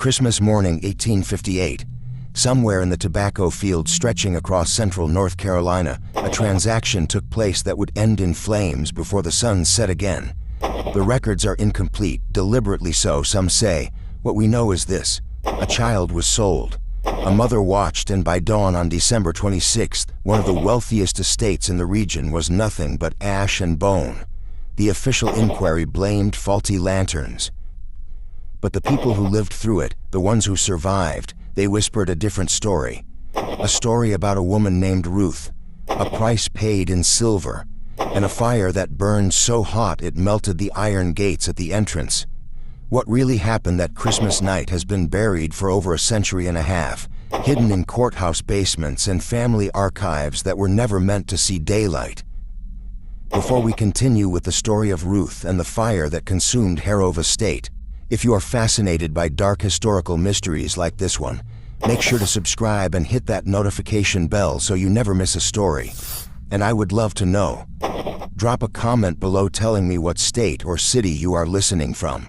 Christmas morning 1858, somewhere in the tobacco field stretching across central North Carolina, a transaction took place that would end in flames before the sun set again. The records are incomplete, deliberately so, some say. What we know is this: a child was sold. A mother watched, and by dawn on December 26th, one of the wealthiest estates in the region was nothing but ash and bone. The official inquiry blamed faulty lanterns. But the people who lived through it, the ones who survived, they whispered a different story. A story about a woman named Ruth, a price paid in silver, and a fire that burned so hot it melted the iron gates at the entrance. What really happened that Christmas night has been buried for over a century and a half, hidden in courthouse basements and family archives that were never meant to see daylight. Before we continue with the story of Ruth and the fire that consumed Harrove Estate, if you are fascinated by dark historical mysteries like this one, make sure to subscribe and hit that notification bell so you never miss a story. And I would love to know. Drop a comment below telling me what state or city you are listening from.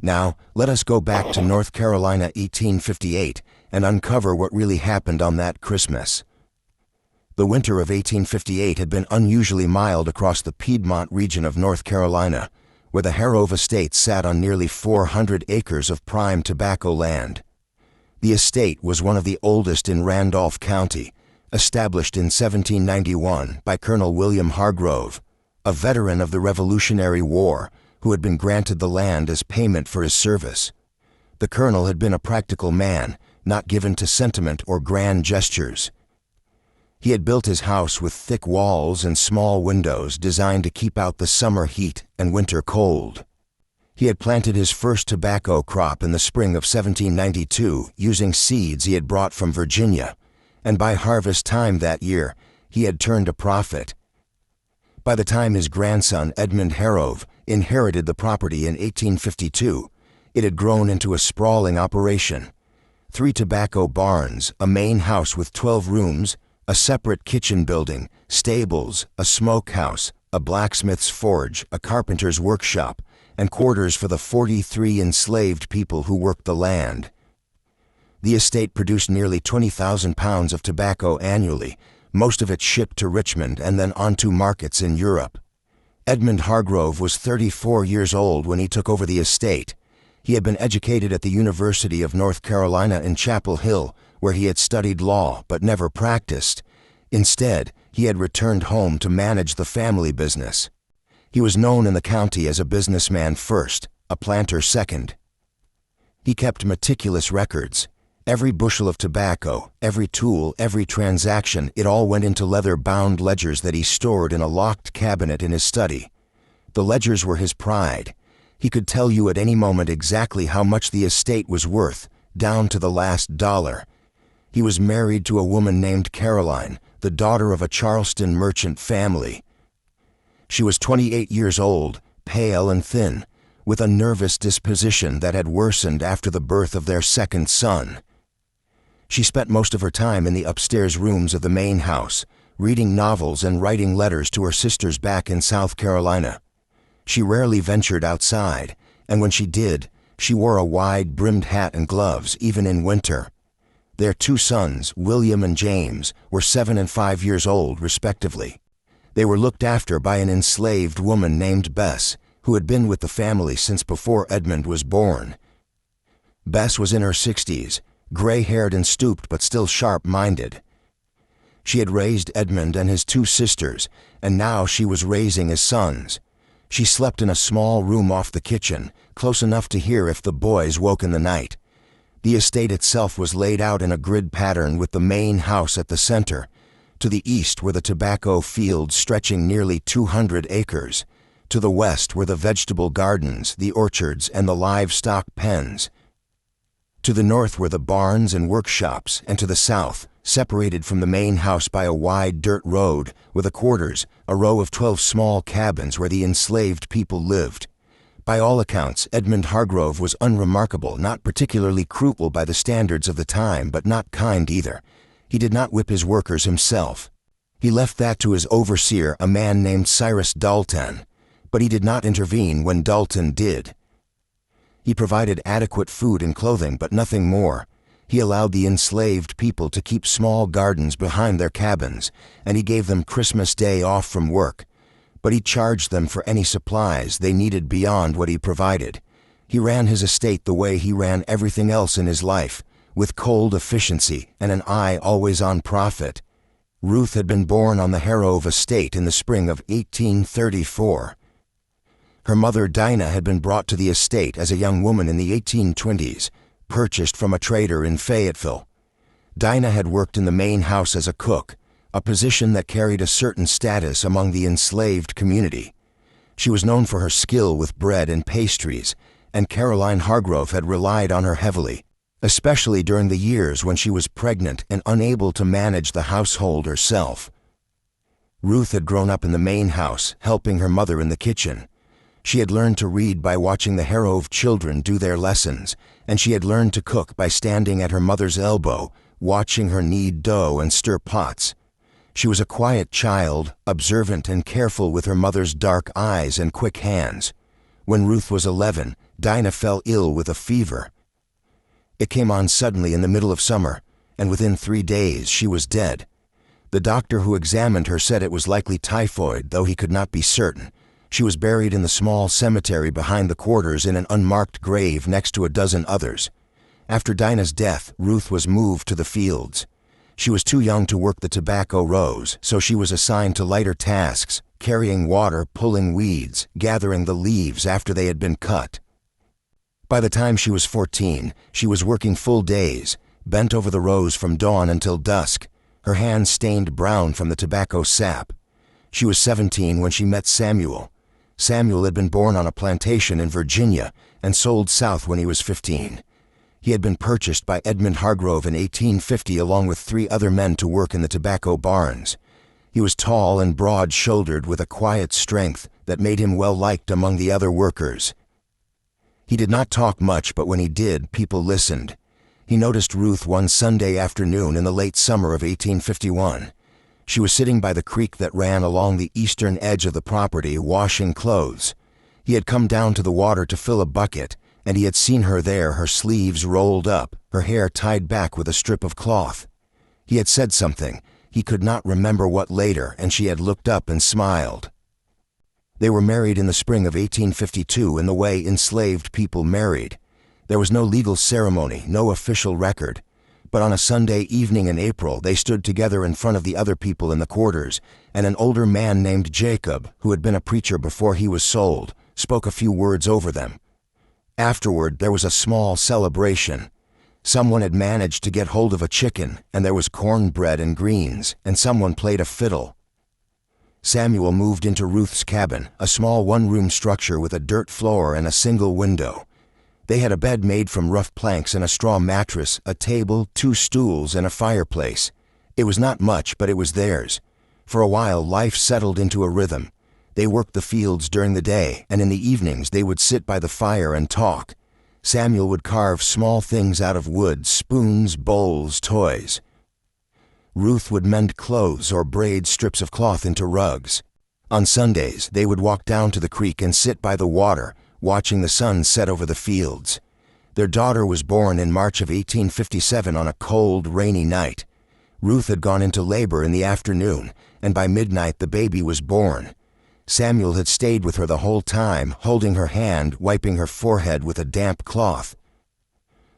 Now, let us go back to North Carolina 1858 and uncover what really happened on that Christmas. The winter of 1858 had been unusually mild across the Piedmont region of North Carolina, where the Harrove Estate sat on nearly 400 acres of prime tobacco land. The estate was one of the oldest in Randolph County, established in 1791 by Colonel William Hargrove, a veteran of the Revolutionary War who had been granted the land as payment for his service. The colonel had been a practical man, not given to sentiment or grand gestures. He had built his house with thick walls and small windows designed to keep out the summer heat and winter cold. He had planted his first tobacco crop in the spring of 1792 using seeds he had brought from Virginia, and by harvest time that year, he had turned a profit. By the time his grandson Edmund Harrove inherited the property in 1852, it had grown into a sprawling operation. 3 tobacco barns, a main house with 12 rooms, a separate kitchen building, stables, a smokehouse, a blacksmith's forge, a carpenter's workshop, and quarters for the 43 enslaved people who worked the land. The estate produced nearly 20,000 pounds of tobacco annually, most of it shipped to Richmond and then onto markets in Europe. Edmund Hargrove was 34 years old when he took over the estate. He had been educated at the University of North Carolina in Chapel Hill, where he had studied law but never practiced. Instead, he had returned home to manage the family business. He was known in the county as a businessman first, a planter second. He kept meticulous records. Every bushel of tobacco, every tool, every transaction, it all went into leather-bound ledgers that he stored in a locked cabinet in his study. The ledgers were his pride. He could tell you at any moment exactly how much the estate was worth, down to the last dollar. He was married to a woman named Caroline, the daughter of a Charleston merchant family. She was 28 years old, pale and thin, with a nervous disposition that had worsened after the birth of their second son. She spent most of her time in the upstairs rooms of the main house, reading novels and writing letters to her sisters back in South Carolina. She rarely ventured outside, and when she did, she wore a wide-brimmed hat and gloves, even in winter. Their 2 sons, William and James, were 7 and 5 years old, respectively. They were looked after by an enslaved woman named Bess, who had been with the family since before Edmund was born. Bess was in her 60s, gray-haired and stooped but still sharp-minded. She had raised Edmund and his 2 sisters, and now she was raising his sons. She slept in a small room off the kitchen, close enough to hear if the boys woke in the night. The estate itself was laid out in a grid pattern with the main house at the center. To the east were the tobacco fields stretching nearly 200 acres. To the west were the vegetable gardens, the orchards, and the livestock pens. To the north were the barns and workshops, and to the south, separated from the main house by a wide dirt road, were the quarters, a row of 12 small cabins where the enslaved people lived. By all accounts, Edmund Hargrove was unremarkable, not particularly cruel by the standards of the time, but not kind either. He did not whip his workers himself. He left that to his overseer, a man named Cyrus Dalton, but he did not intervene when Dalton did. He provided adequate food and clothing, but nothing more. He allowed the enslaved people to keep small gardens behind their cabins, and he gave them Christmas Day off from work. But he charged them for any supplies they needed beyond what he provided. He ran his estate the way he ran everything else in his life, with cold efficiency and an eye always on profit. Ruth had been born on the Harrove estate in the spring of 1834. Her mother Dinah had been brought to the estate as a young woman in the 1820s, purchased from a trader in Fayetteville. Dinah had worked in the main house as a cook, a position that carried a certain status among the enslaved community. She was known for her skill with bread and pastries, and Caroline Hargrove had relied on her heavily, especially during the years when she was pregnant and unable to manage the household herself. Ruth had grown up in the main house, helping her mother in the kitchen. She had learned to read by watching the Harrove children do their lessons, and she had learned to cook by standing at her mother's elbow, watching her knead dough and stir pots. She was a quiet child, observant and careful with her mother's dark eyes and quick hands. When Ruth was 11, Dinah fell ill with a fever. It came on suddenly in the middle of summer, and within 3 days she was dead. The doctor who examined her said it was likely typhoid, though he could not be certain. She was buried in the small cemetery behind the quarters in an unmarked grave next to a dozen others. After Dinah's death, Ruth was moved to the fields. She was too young to work the tobacco rows, so she was assigned to lighter tasks, carrying water, pulling weeds, gathering the leaves after they had been cut. By the time she was 14, she was working full days, bent over the rows from dawn until dusk, her hands stained brown from the tobacco sap. She was 17 when she met Samuel. Samuel had been born on a plantation in Virginia and sold south when he was 15. He had been purchased by Edmund Hargrove in 1850 along with 3 other men to work in the tobacco barns. He was tall and broad-shouldered with a quiet strength that made him well-liked among the other workers. He did not talk much, but when he did, people listened. He noticed Ruth one Sunday afternoon in the late summer of 1851. She was sitting by the creek that ran along the eastern edge of the property, washing clothes. He had come down to the water to fill a bucket, and he had seen her there, her sleeves rolled up, her hair tied back with a strip of cloth. He had said something, he could not remember what later, and she had looked up and smiled. They were married in the spring of 1852 in the way enslaved people married. There was no legal ceremony, no official record. But on a Sunday evening in April, they stood together in front of the other people in the quarters, and an older man named Jacob, who had been a preacher before he was sold, spoke a few words over them. Afterward, there was a small celebration. Someone had managed to get hold of a chicken, and there was cornbread and greens, and someone played a fiddle. Samuel moved into Ruth's cabin, a small one-room structure with a dirt floor and a single window. They had a bed made from rough planks and a straw mattress, a table, 2 stools, and a fireplace. It was not much, but it was theirs. For a while, life settled into a rhythm. They worked the fields during the day, and in the evenings they would sit by the fire and talk. Samuel would carve small things out of wood, spoons, bowls, toys. Ruth would mend clothes or braid strips of cloth into rugs. On Sundays, they would walk down to the creek and sit by the water, watching the sun set over the fields. Their daughter was born in March of 1857 on a cold, rainy night. Ruth had gone into labor in the afternoon, and by midnight the baby was born. Samuel had stayed with her the whole time, holding her hand, wiping her forehead with a damp cloth.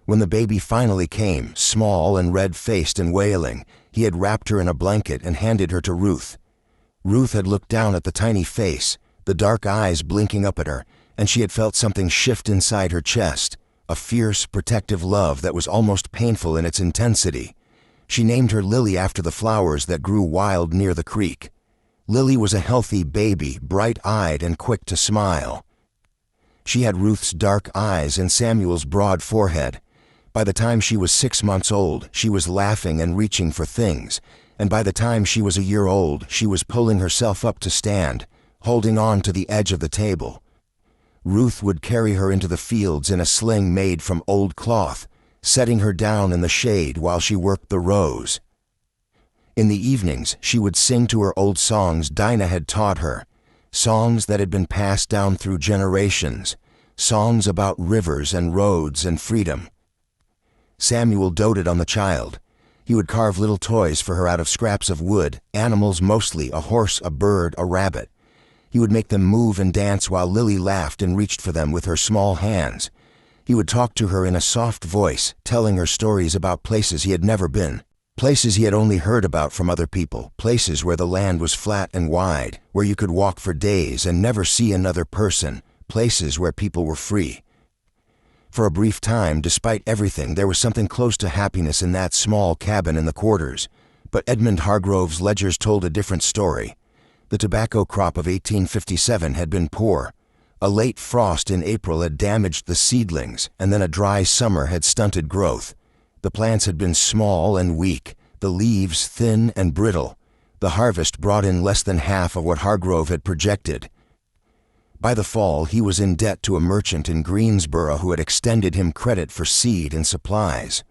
When the baby finally came, small and red-faced and wailing, he had wrapped her in a blanket and handed her to Ruth. Ruth had looked down at the tiny face, the dark eyes blinking up at her, and she had felt something shift inside her chest, a fierce, protective love that was almost painful in its intensity. She named her Lily after the flowers that grew wild near the creek. Lily was a healthy baby, bright-eyed and quick to smile. She had Ruth's dark eyes and Samuel's broad forehead. By the time she was 6 months old, she was laughing and reaching for things, and by the time she was a year old, she was pulling herself up to stand, holding on to the edge of the table. Ruth would carry her into the fields in a sling made from old cloth, setting her down in the shade while she worked the rows. In the evenings, she would sing to her old songs Dinah had taught her, songs that had been passed down through generations, songs about rivers and roads and freedom. Samuel doted on the child. He would carve little toys for her out of scraps of wood, animals mostly, a horse, a bird, a rabbit. He would make them move and dance while Lily laughed and reached for them with her small hands. He would talk to her in a soft voice, telling her stories about places he had never been, places he had only heard about from other people, places where the land was flat and wide, where you could walk for days and never see another person, places where people were free. For a brief time, despite everything, there was something close to happiness in that small cabin in the quarters. But Edmund Hargrove's ledgers told a different story. The tobacco crop of 1857 had been poor. A late frost in April had damaged the seedlings, and then a dry summer had stunted growth. The plants had been small and weak, the leaves thin and brittle. The harvest brought in less than half of what Hargrove had projected. By the fall, he was in debt to a merchant in Greensboro who had extended him credit for seed and supplies.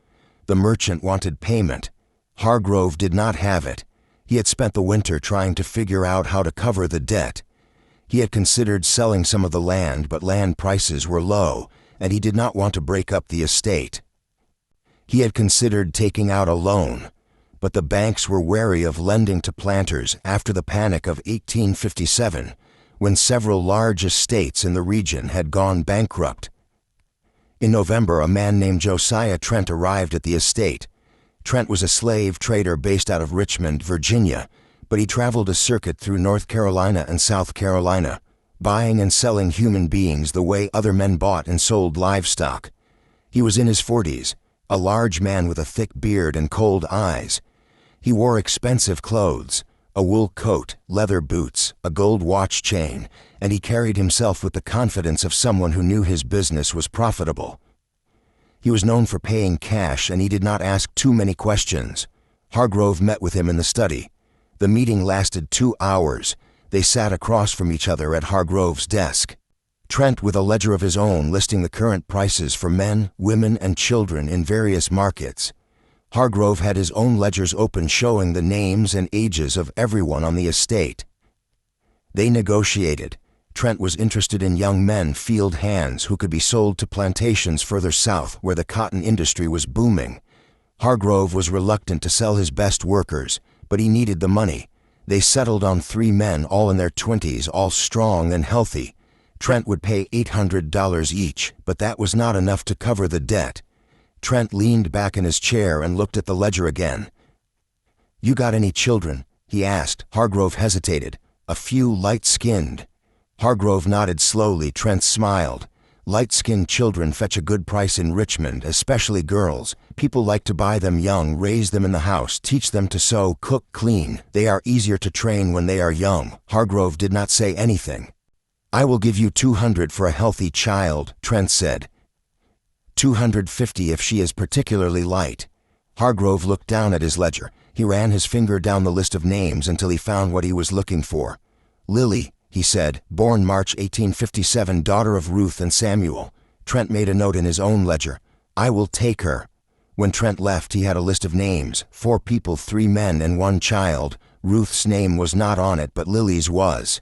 The merchant wanted payment. Hargrove did not have it. He had spent the winter trying to figure out how to cover the debt. He had considered selling some of the land, but land prices were low, and he did not want to break up the estate. He had considered taking out a loan, but the banks were wary of lending to planters after the panic of 1857, when several large estates in the region had gone bankrupt. In November, a man named Josiah Trent arrived at the estate. Trent was a slave trader based out of Richmond, Virginia, but he traveled a circuit through North Carolina and South Carolina, buying and selling human beings the way other men bought and sold livestock. He was in his 40s, a large man with a thick beard and cold eyes. He wore expensive clothes, a wool coat, leather boots, a gold watch chain, and he carried himself with the confidence of someone who knew his business was profitable. He was known for paying cash, and he did not ask too many questions. Hargrove met with him in the study. The meeting lasted 2 hours. They sat across from each other at Hargrove's desk. Trent with a ledger of his own listing the current prices for men, women, and children in various markets. Hargrove had his own ledgers open showing the names and ages of everyone on the estate. They negotiated. Trent was interested in young men, field hands, who could be sold to plantations further south where the cotton industry was booming. Hargrove was reluctant to sell his best workers, but he needed the money. They settled on 3 men, all in their 20s, all strong and healthy. Trent would pay $800 each, but that was not enough to cover the debt. Trent leaned back in his chair and looked at the ledger again. "You got any children?" he asked. Hargrove hesitated. "A few light-skinned." Hargrove nodded slowly. Trent smiled. "Light-skinned children fetch a good price in Richmond, especially girls. People like to buy them young, raise them in the house, teach them to sew, cook, clean. They are easier to train when they are young." Hargrove did not say anything. "I will give you $200 for a healthy child," Trent said. $250 if she is particularly light." Hargrove looked down at his ledger. He ran his finger down the list of names until he found what he was looking for. "Lily," he said, "born March 1857, daughter of Ruth and Samuel." Trent made a note in his own ledger. "I will take her." When Trent left, he had a list of names, 4 people, 3 men and 1 child. Ruth's name was not on it, but Lily's was.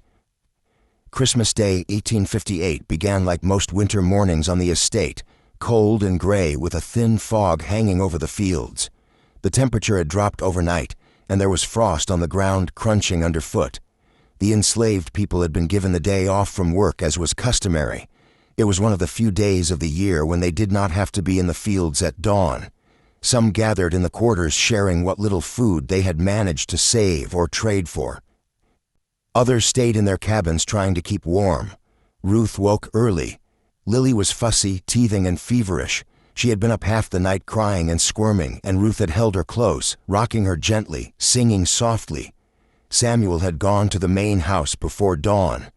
Christmas Day, 1858, began like most winter mornings on the estate, cold and gray with a thin fog hanging over the fields. The temperature had dropped overnight, and there was frost on the ground crunching underfoot. The enslaved people had been given the day off from work as was customary. It was one of the few days of the year when they did not have to be in the fields at dawn. Some gathered in the quarters sharing what little food they had managed to save or trade for. Others stayed in their cabins trying to keep warm. Ruth woke early. Lily was fussy, teething, and feverish. She had been up half the night crying and squirming, and Ruth had held her close, rocking her gently, singing softly. Samuel had gone to the main house before dawn.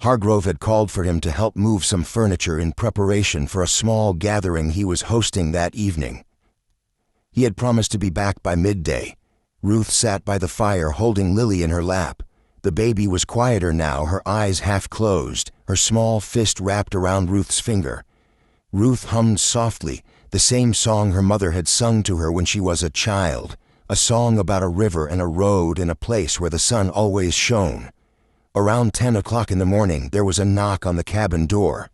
Hargrove had called for him to help move some furniture in preparation for a small gathering he was hosting that evening. He had promised to be back by midday. Ruth sat by the fire holding Lily in her lap. The baby was quieter now, her eyes half closed, her small fist wrapped around Ruth's finger. Ruth hummed softly, the same song her mother had sung to her when she was a child, a song about a river and a road and a place where the sun always shone. Around 10 o'clock in the morning, there was a knock on the cabin door.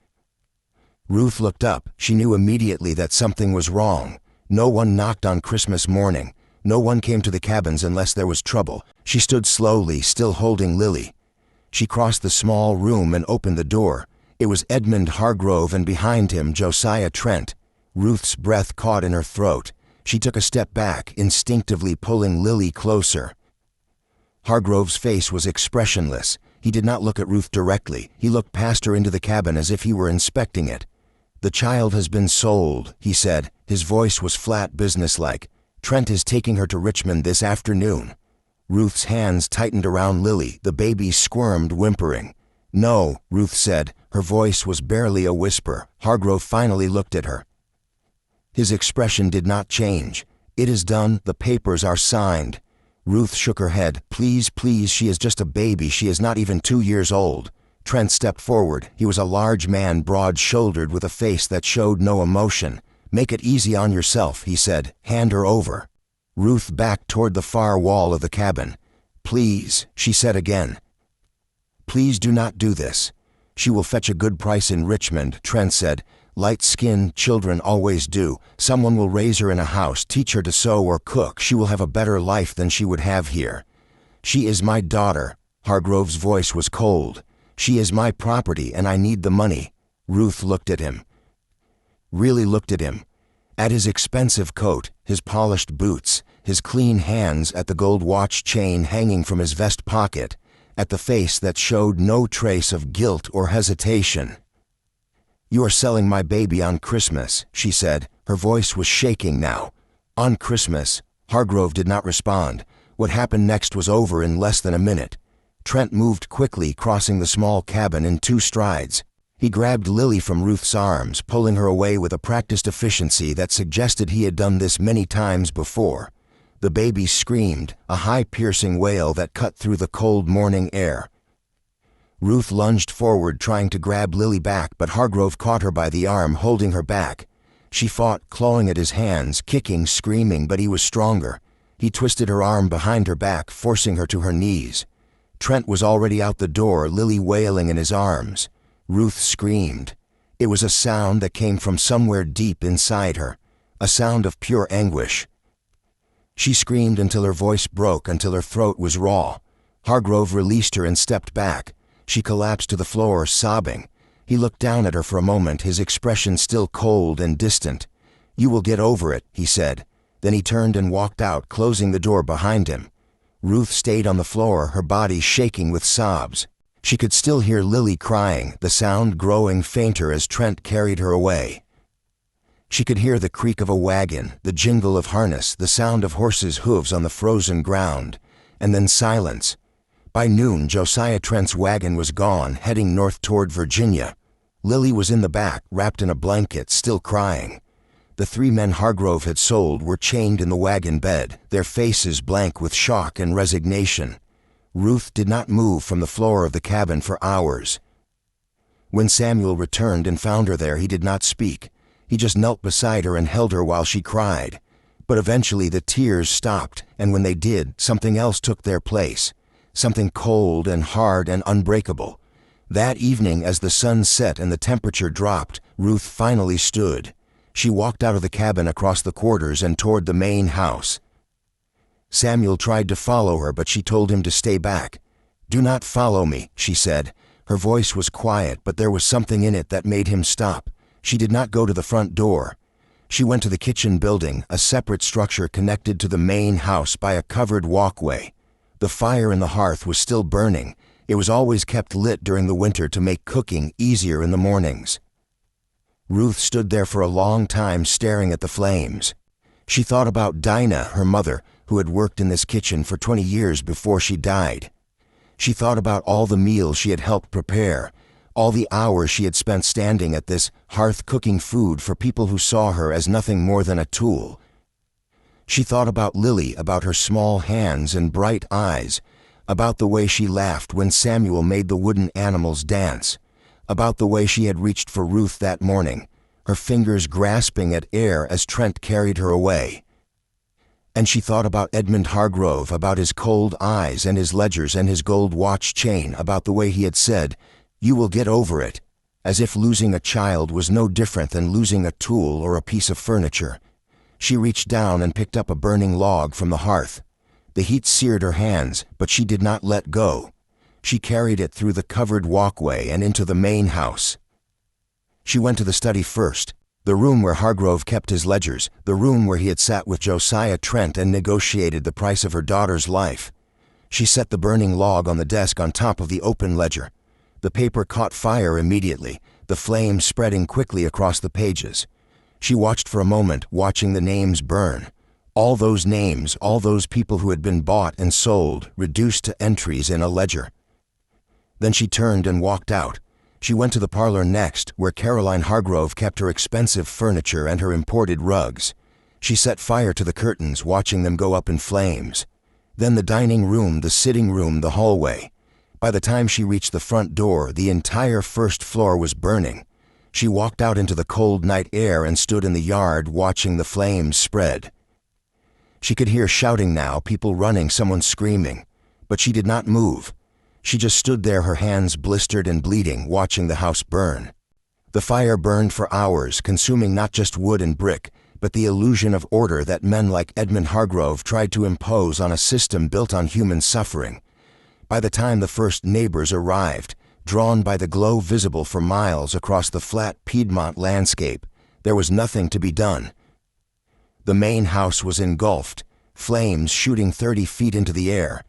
Ruth looked up. She knew immediately that something was wrong. No one knocked on Christmas morning. No one came to the cabins unless there was trouble. She stood slowly, still holding Lily. She crossed the small room and opened the door. It was Edmund Hargrove, and behind him Josiah Trent. Ruth's breath caught in her throat. She took a step back, instinctively pulling Lily closer. Hargrove's face was expressionless. He did not look at Ruth directly. He looked past her into the cabin as if he were inspecting it. "The child has been sold," he said. His voice was flat, businesslike. "Trent is taking her to Richmond this afternoon." Ruth's hands tightened around Lily. The baby squirmed, whimpering. "No," Ruth said. Her voice was barely a whisper. Hargrove finally looked at her. His expression did not change. "It is done. The papers are signed." Ruth shook her head. "Please, please, she is just a baby. She is not even 2 years old." Trent stepped forward. He was a large man, broad-shouldered, with a face that showed no emotion. "Make it easy on yourself," he said. "Hand her over." Ruth backed toward the far wall of the cabin. "Please," she said again. "Please do not do this." "She will fetch a good price in Richmond," Trent said. "Light-skinned children always do. Someone will raise her in a house, teach her to sew or cook. She will have a better life than she would have here." "She is my daughter." Hargrove's voice was cold. "She is my property, and I need the money." Ruth looked at him. Really looked at him. At his expensive coat, his polished boots, his clean hands, at the gold watch chain hanging from his vest pocket, at the face that showed no trace of guilt or hesitation. "You are selling my baby on Christmas," she said. Her voice was shaking now. "On Christmas." Hargrove did not respond. What happened next was over in less than a minute. Trent moved quickly, crossing the small cabin in 2 strides. He grabbed Lily from Ruth's arms, pulling her away with a practiced efficiency that suggested he had done this many times before. The baby screamed, a high, piercing wail that cut through the cold morning air. Ruth lunged forward, trying to grab Lily back, but Hargrove caught her by the arm, holding her back. She fought, clawing at his hands, kicking, screaming, but he was stronger. He twisted her arm behind her back, forcing her to her knees. Trent was already out the door, Lily wailing in his arms. Ruth screamed. It was a sound that came from somewhere deep inside her, a sound of pure anguish. She screamed until her voice broke, until her throat was raw. Hargrove released her and stepped back. She collapsed to the floor, sobbing. He looked down at her for a moment, his expression still cold and distant. "You will get over it," he said. Then he turned and walked out, closing the door behind him. Ruth stayed on the floor, her body shaking with sobs. She could still hear Lily crying, the sound growing fainter as Trent carried her away. She could hear the creak of a wagon, the jingle of harness, the sound of horses' hooves on the frozen ground, and then silence. By noon, Josiah Trent's wagon was gone, heading north toward Virginia. Lily was in the back, wrapped in a blanket, still crying. The 3 men Hargrove had sold were chained in the wagon bed, their faces blank with shock and resignation. Ruth did not move from the floor of the cabin for hours. When Samuel returned and found her there, he did not speak. He just knelt beside her and held her while she cried. But eventually the tears stopped, and when they did, something else took their place. Something cold and hard and unbreakable. That evening, as the sun set and the temperature dropped, Ruth finally stood. She walked out of the cabin across the quarters and toward the main house. Samuel tried to follow her, but she told him to stay back. "Do not follow me," she said. Her voice was quiet, but there was something in it that made him stop. She did not go to the front door. She went to the kitchen building, a separate structure connected to the main house by a covered walkway. The fire in the hearth was still burning. It was always kept lit during the winter to make cooking easier in the mornings. Ruth stood there for a long time, staring at the flames. She thought about Dinah, her mother, who had worked in this kitchen for 20 years before she died. She thought about all the meals she had helped prepare, all the hours she had spent standing at this hearth cooking food for people who saw her as nothing more than a tool. She thought about Lily, about her small hands and bright eyes, about the way she laughed when Samuel made the wooden animals dance, about the way she had reached for Ruth that morning, her fingers grasping at air as Trent carried her away. And she thought about Edmund Hargrove, about his cold eyes and his ledgers and his gold watch chain, about the way he had said, "You will get over it," as if losing a child was no different than losing a tool or a piece of furniture. She reached down and picked up a burning log from the hearth. The heat seared her hands, but she did not let go. She carried it through the covered walkway and into the main house. She went to the study first, the room where Hargrove kept his ledgers, the room where he had sat with Josiah Trent and negotiated the price of her daughter's life. She set the burning log on the desk on top of the open ledger. The paper caught fire immediately, the flames spreading quickly across the pages. She watched for a moment, watching the names burn. All those names, all those people who had been bought and sold, reduced to entries in a ledger. Then she turned and walked out. She went to the parlor next, where Caroline Hargrove kept her expensive furniture and her imported rugs. She set fire to the curtains, watching them go up in flames. Then the dining room, the sitting room, the hallway. By the time she reached the front door, the entire first floor was burning. She walked out into the cold night air and stood in the yard, watching the flames spread. She could hear shouting now, people running, someone screaming. But she did not move. She just stood there, her hands blistered and bleeding, watching the house burn. The fire burned for hours, consuming not just wood and brick, but the illusion of order that men like Edmund Hargrove tried to impose on a system built on human suffering. By the time the first neighbors arrived, drawn by the glow visible for miles across the flat Piedmont landscape, there was nothing to be done. The main house was engulfed, flames shooting 30 feet into the air.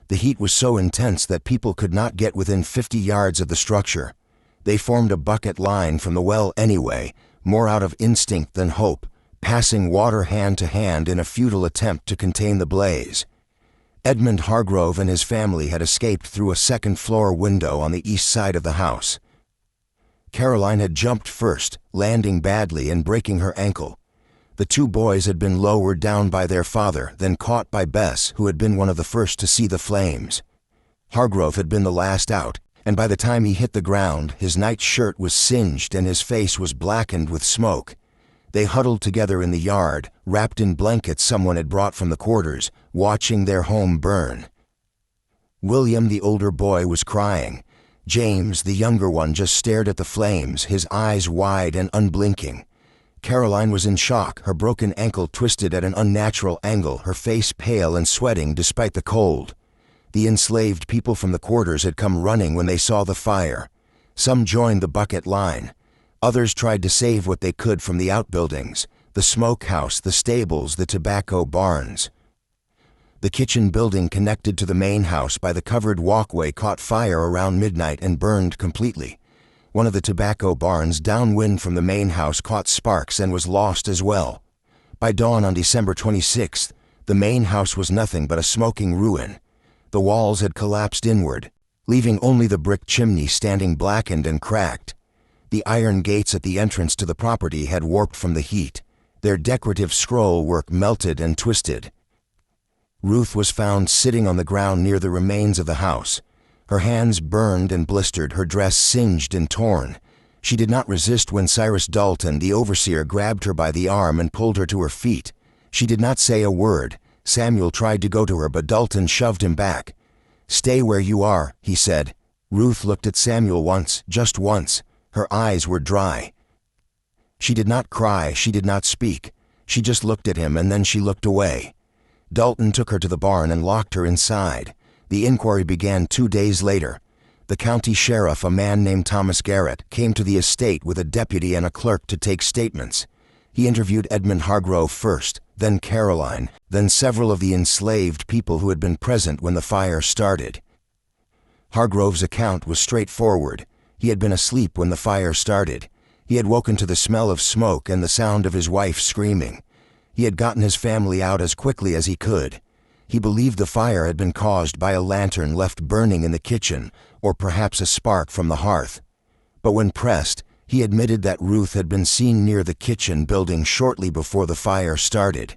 The heat was so intense that people could not get within 50 yards of the structure. They formed a bucket line from the well anyway, more out of instinct than hope, passing water hand to hand in a futile attempt to contain the blaze. Edmund Hargrove and his family had escaped through a second-floor window on the east side of the house. Caroline had jumped first, landing badly and breaking her ankle. The two boys had been lowered down by their father, then caught by Bess, who had been one of the first to see the flames. Hargrove had been the last out, and by the time he hit the ground, his night shirt was singed and his face was blackened with smoke. They huddled together in the yard, wrapped in blankets someone had brought from the quarters, watching their home burn. William, the older boy, was crying. James, the younger one, just stared at the flames, his eyes wide and unblinking. Caroline was in shock, her broken ankle twisted at an unnatural angle, her face pale and sweating despite the cold. The enslaved people from the quarters had come running when they saw the fire. Some joined the bucket line. Others tried to save what they could from the outbuildings, the smokehouse, the stables, the tobacco barns. The kitchen building connected to the main house by the covered walkway caught fire around midnight and burned completely. One of the tobacco barns downwind from the main house caught sparks and was lost as well. By dawn on December 26th, the main house was nothing but a smoking ruin. The walls had collapsed inward, leaving only the brick chimney standing blackened and cracked. The iron gates at the entrance to the property had warped from the heat, their decorative scroll work melted and twisted. Ruth was found sitting on the ground near the remains of the house. Her hands burned and blistered, her dress singed and torn. She did not resist when Cyrus Dalton, the overseer, grabbed her by the arm and pulled her to her feet. She did not say a word. Samuel tried to go to her, but Dalton shoved him back. "Stay where you are," he said. Ruth looked at Samuel once, just once. Her eyes were dry. She did not cry, she did not speak. She just looked at him and then she looked away. Dalton took her to the barn and locked her inside. The inquiry began 2 days later. The county sheriff, a man named Thomas Garrett, came to the estate with a deputy and a clerk to take statements. He interviewed Edmund Hargrove first, then Caroline, then several of the enslaved people who had been present when the fire started. Hargrove's account was straightforward. He had been asleep when the fire started. He had woken to the smell of smoke and the sound of his wife screaming. He had gotten his family out as quickly as he could. He believed the fire had been caused by a lantern left burning in the kitchen, or perhaps a spark from the hearth. But when pressed, he admitted that Ruth had been seen near the kitchen building shortly before the fire started.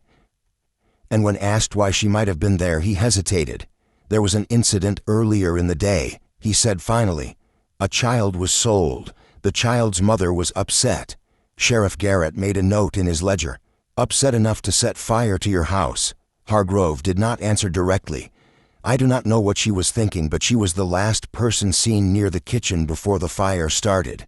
And when asked why she might have been there, he hesitated. There was an incident earlier in the day, he said finally. A child was sold. The child's mother was upset. Sheriff Garrett made a note in his ledger. Upset enough to set fire to your house. Hargrove did not answer directly. I do not know what she was thinking, but she was the last person seen near the kitchen before the fire started.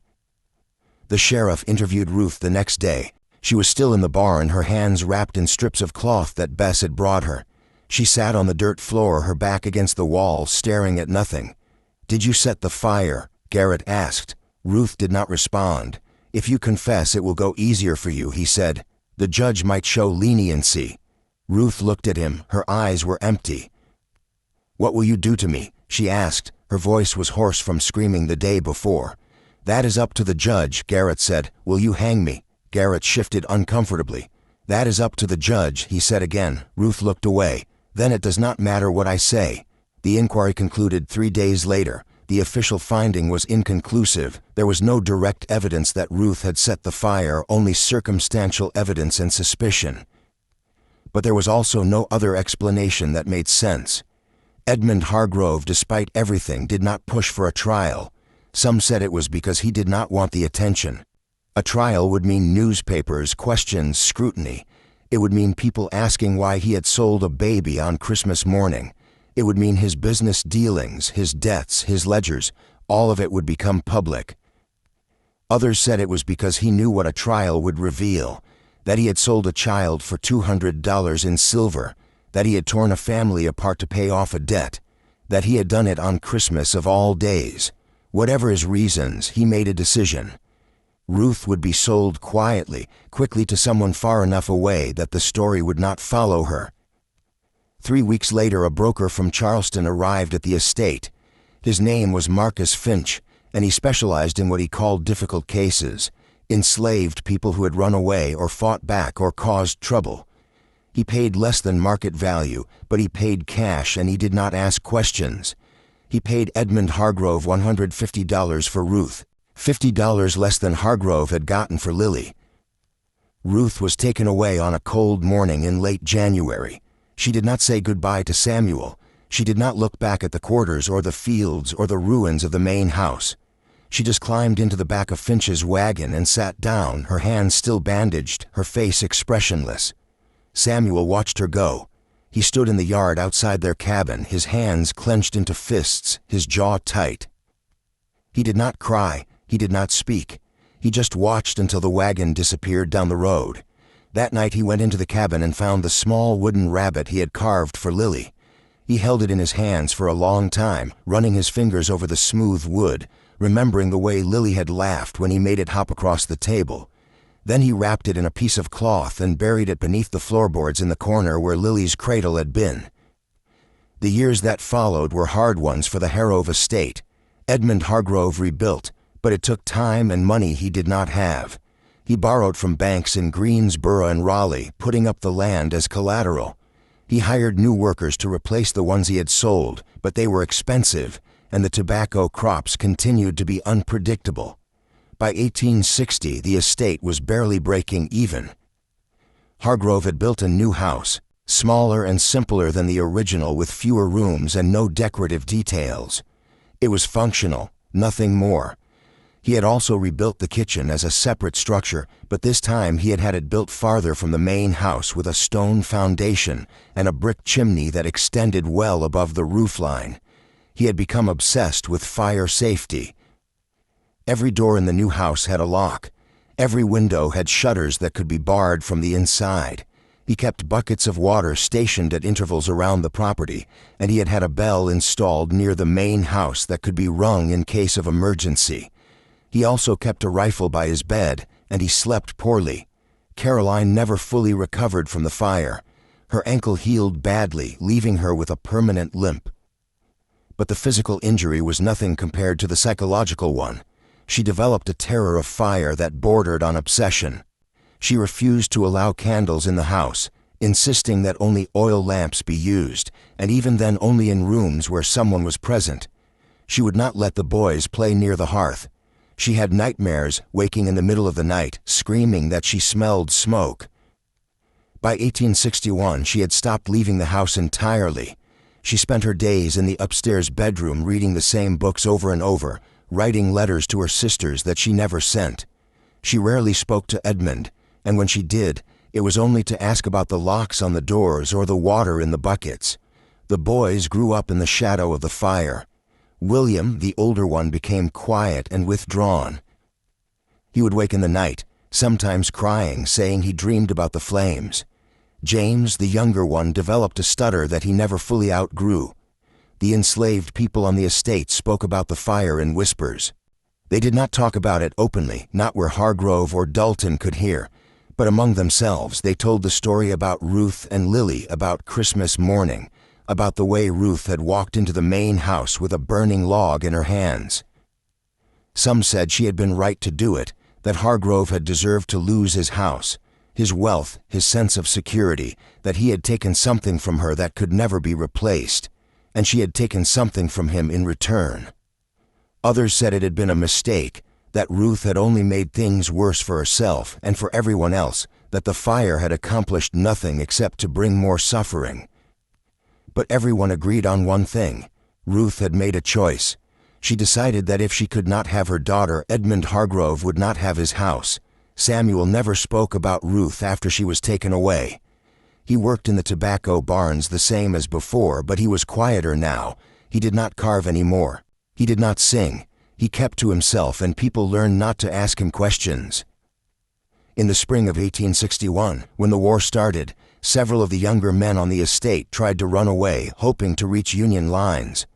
The sheriff interviewed Ruth the next day. She was still in the barn, her hands wrapped in strips of cloth that Bess had brought her. She sat on the dirt floor, her back against the wall, staring at nothing. "Did you set the fire?" Garrett asked. Ruth did not respond. "If you confess, it will go easier for you," he said. "The judge might show leniency." Ruth looked at him. Her eyes were empty. "What will you do to me?" she asked. Her voice was hoarse from screaming the day before. "That is up to the judge," Garrett said. "Will you hang me?" Garrett shifted uncomfortably. "That is up to the judge," he said again. Ruth looked away. "Then it does not matter what I say." The inquiry concluded 3 days later. The official finding was inconclusive. There was no direct evidence that Ruth had set the fire, only circumstantial evidence and suspicion. But there was also no other explanation that made sense. Edmund Hargrove, despite everything, did not push for a trial. Some said it was because he did not want the attention. A trial would mean newspapers, questions, scrutiny. It would mean people asking why he had sold a baby on Christmas morning. It would mean his business dealings, his debts, his ledgers, all of it would become public. Others said it was because he knew what a trial would reveal, that he had sold a child for $200 in silver, that he had torn a family apart to pay off a debt, that he had done it on Christmas of all days. Whatever his reasons, he made a decision. Ruth would be sold quietly, quickly to someone far enough away that the story would not follow her. 3 weeks later, a broker from Charleston arrived at the estate. His name was Marcus Finch, and he specialized in what he called difficult cases, enslaved people who had run away or fought back or caused trouble. He paid less than market value, but he paid cash and he did not ask questions. He paid Edmund Hargrove $150 for Ruth, $50 less than Hargrove had gotten for Lily. Ruth was taken away on a cold morning in late January. She did not say goodbye to Samuel. She did not look back at the quarters or the fields or the ruins of the main house. She just climbed into the back of Finch's wagon and sat down, her hands still bandaged, her face expressionless. Samuel watched her go. He stood in the yard outside their cabin, his hands clenched into fists, his jaw tight. He did not cry. He did not speak. He just watched until the wagon disappeared down the road. That night he went into the cabin and found the small wooden rabbit he had carved for Lily. He held it in his hands for a long time, running his fingers over the smooth wood, remembering the way Lily had laughed when he made it hop across the table. Then he wrapped it in a piece of cloth and buried it beneath the floorboards in the corner where Lily's cradle had been. The years that followed were hard ones for the Hargrove estate. Edmund Hargrove rebuilt, but it took time and money he did not have. He borrowed from banks in Greensboro and Raleigh, putting up the land as collateral. He hired new workers to replace the ones he had sold, but they were expensive, and the tobacco crops continued to be unpredictable. By 1860, the estate was barely breaking even. Hargrove had built a new house, smaller and simpler than the original, with fewer rooms and no decorative details. It was functional, nothing more. He had also rebuilt the kitchen as a separate structure, but this time he had had it built farther from the main house with a stone foundation and a brick chimney that extended well above the roofline. He had become obsessed with fire safety. Every door in the new house had a lock. Every window had shutters that could be barred from the inside. He kept buckets of water stationed at intervals around the property, and he had had a bell installed near the main house that could be rung in case of emergency. He also kept a rifle by his bed, and he slept poorly. Caroline never fully recovered from the fire. Her ankle healed badly, leaving her with a permanent limp. But the physical injury was nothing compared to the psychological one. She developed a terror of fire that bordered on obsession. She refused to allow candles in the house, insisting that only oil lamps be used, and even then only in rooms where someone was present. She would not let the boys play near the hearth. She had nightmares, waking in the middle of the night, screaming that she smelled smoke. By 1861, she had stopped leaving the house entirely. She spent her days in the upstairs bedroom reading the same books over and over, writing letters to her sisters that she never sent. She rarely spoke to Edmund, and when she did, it was only to ask about the locks on the doors or the water in the buckets. The boys grew up in the shadow of the fire. William, the older one, became quiet and withdrawn. He would wake in the night, sometimes crying, saying he dreamed about the flames. James, the younger one, developed a stutter that he never fully outgrew. The enslaved people on the estate spoke about the fire in whispers. They did not talk about it openly, not where Hargrove or Dalton could hear, but among themselves they told the story about Ruth and Lily, about Christmas morning, about the way Ruth had walked into the main house with a burning log in her hands. Some said she had been right to do it, that Hargrove had deserved to lose his house, his wealth, his sense of security, that he had taken something from her that could never be replaced, and she had taken something from him in return. Others said it had been a mistake, that Ruth had only made things worse for herself and for everyone else, that the fire had accomplished nothing except to bring more suffering. But everyone agreed on one thing. Ruth had made a choice. She decided that if she could not have her daughter, Edmund Hargrove would not have his house. Samuel never spoke about Ruth after she was taken away. He worked in the tobacco barns the same as before, but he was quieter now. He did not carve anymore. He did not sing. He kept to himself, and people learned not to ask him questions. In the spring of 1861, when the war started, several of the younger men on the estate tried to run away, hoping to reach Union lines.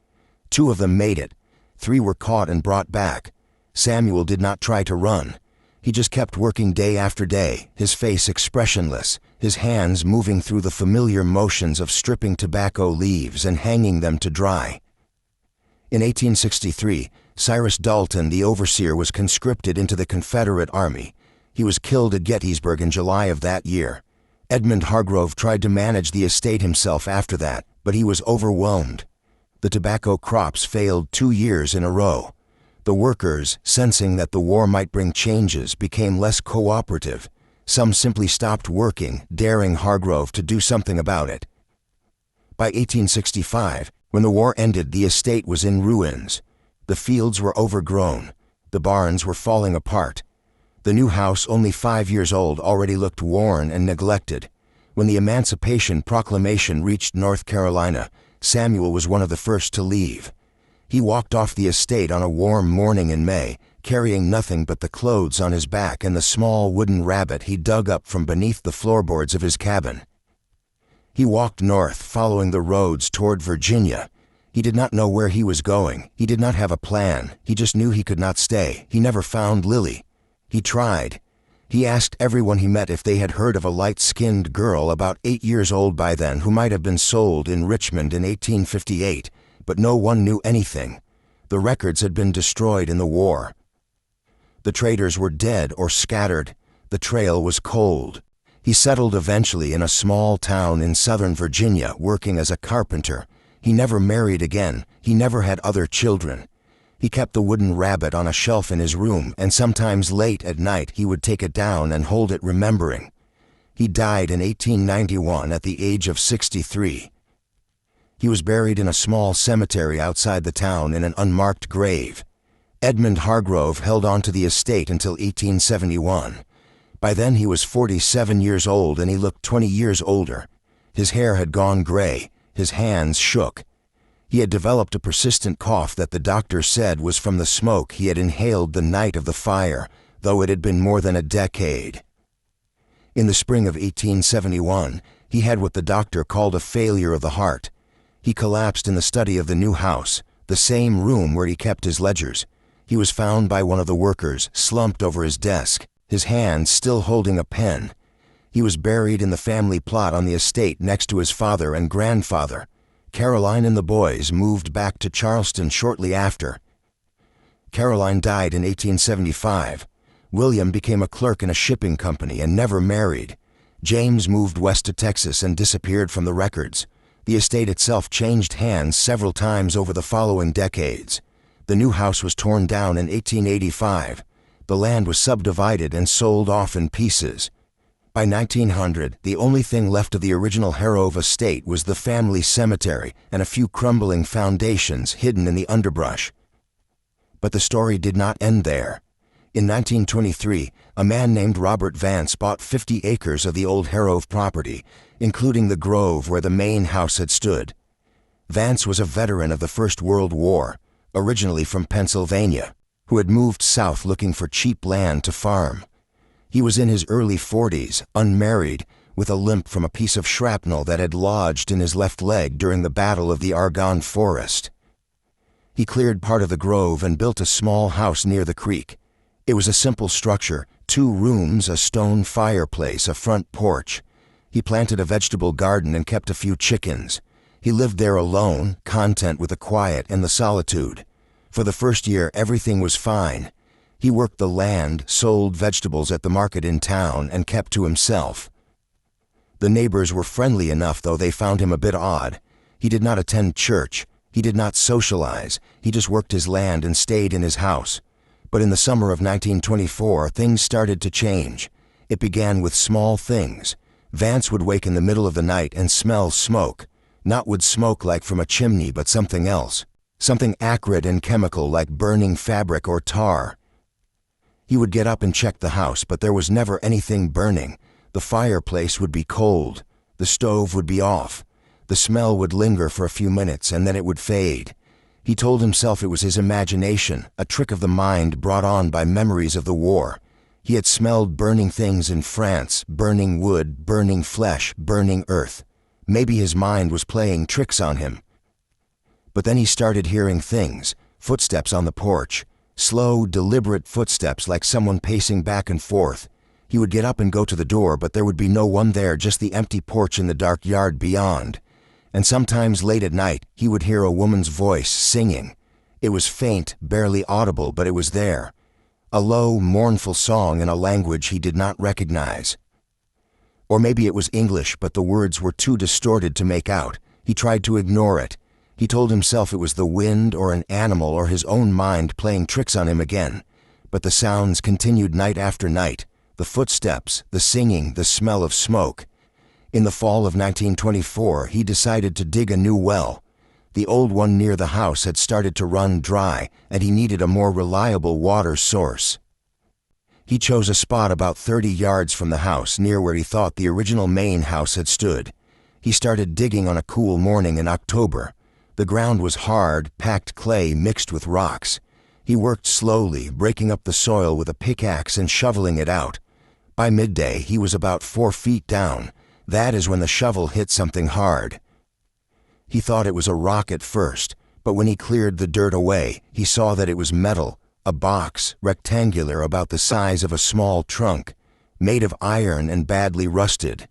2 of them made it. 3 were caught and brought back. Samuel did not try to run. He just kept working day after day, his face expressionless, his hands moving through the familiar motions of stripping tobacco leaves and hanging them to dry. In 1863, Cyrus Dalton, the overseer, was conscripted into the Confederate Army. He was killed at Gettysburg in July of that year. Edmund Hargrove tried to manage the estate himself after that, but he was overwhelmed. The tobacco crops failed 2 years in a row. The workers, sensing that the war might bring changes, became less cooperative. Some simply stopped working, daring Hargrove to do something about it. By 1865, when the war ended, the estate was in ruins. The fields were overgrown. The barns were falling apart. The new house, only 5 years old, already looked worn and neglected. When the Emancipation Proclamation reached North Carolina, Samuel was one of the first to leave. He walked off the estate on a warm morning in May, carrying nothing but the clothes on his back and the small wooden rabbit he dug up from beneath the floorboards of his cabin. He walked north, following the roads toward Virginia. He did not know where he was going. He did not have a plan. He just knew he could not stay. He never found Lily. He tried. He asked everyone he met if they had heard of a light-skinned girl about 8 years old by then who might have been sold in Richmond in 1858, but no one knew anything. The records had been destroyed in the war. The traders were dead or scattered. The trail was cold. He settled eventually in a small town in southern Virginia, working as a carpenter. He never married again. He never had other children. He kept the wooden rabbit on a shelf in his room, and sometimes late at night he would take it down and hold it, remembering. He died in 1891 at the age of 63. He was buried in a small cemetery outside the town in an unmarked grave. Edmund Hargrove held on to the estate until 1871. By then he was 47 years old, and he looked 20 years older. His hair had gone gray. His hands shook. He had developed a persistent cough that the doctor said was from the smoke he had inhaled the night of the fire, though it had been more than a decade. In the spring of 1871, he had what the doctor called a failure of the heart. He collapsed in the study of the new house, the same room where he kept his ledgers. He was found by one of the workers, slumped over his desk, his hand still holding a pen. He was buried in the family plot on the estate next to his father and grandfather. Caroline and the boys moved back to Charleston shortly after. Caroline died in 1875. William became a clerk in a shipping company and never married. James moved west to Texas and disappeared from the records. The estate itself changed hands several times over the following decades. The new house was torn down in 1885. The land was subdivided and sold off in pieces. By 1900, the only thing left of the original Hargrove estate was the family cemetery and a few crumbling foundations hidden in the underbrush. But the story did not end there. In 1923, a man named Robert Vance bought 50 acres of the old Hargrove property, including the grove where the main house had stood. Vance was a veteran of the First World War, originally from Pennsylvania. who had moved south looking for cheap land to farm. He was in his early 40s, unmarried, with a limp from a piece of shrapnel that had lodged in his left leg during the Battle of the Argonne Forest. He cleared part of the grove and built a small house near the creek. It was a simple structure, 2 rooms, a stone fireplace, a front porch. He planted a vegetable garden and kept a few chickens. He lived there alone, content with the quiet and the solitude. For the first year, everything was fine. He worked the land, sold vegetables at the market in town, and kept to himself. The neighbors were friendly enough, though they found him a bit odd. He did not attend church. He did not socialize. He just worked his land and stayed in his house. But in the summer of 1924, things started to change. It began with small things. Vance would wake in the middle of the night and smell smoke. Not wood smoke like from a chimney, but something else. Something acrid and chemical like burning fabric or tar. He would get up and check the house, but there was never anything burning. The fireplace would be cold. The stove would be off. The smell would linger for a few minutes and then it would fade. He told himself it was his imagination, a trick of the mind brought on by memories of the war. He had smelled burning things in France, burning wood, burning flesh, burning earth. Maybe his mind was playing tricks on him. But then he started hearing things, footsteps on the porch, slow, deliberate footsteps like someone pacing back and forth. He would get up and go to the door, but there would be no one there, just the empty porch in the dark yard beyond. And sometimes late at night, he would hear a woman's voice singing. It was faint, barely audible, but it was there. A low, mournful song in a language he did not recognize. Or maybe it was English, but the words were too distorted to make out. He tried to ignore it. He told himself it was the wind or an animal or his own mind playing tricks on him again. But the sounds continued night after night. The footsteps, the singing, the smell of smoke. In the fall of 1924, he decided to dig a new well. The old one near the house had started to run dry, and he needed a more reliable water source. He chose a spot about 30 yards from the house, near where he thought the original main house had stood. He started digging on a cool morning in October. The ground was hard, packed clay mixed with rocks. He worked slowly, breaking up the soil with a pickaxe and shoveling it out. By midday, he was about 4 feet down. That is when the shovel hit something hard. He thought it was a rock at first, but when he cleared the dirt away, he saw that it was metal, a box, rectangular about the size of a small trunk, made of iron and badly rusted.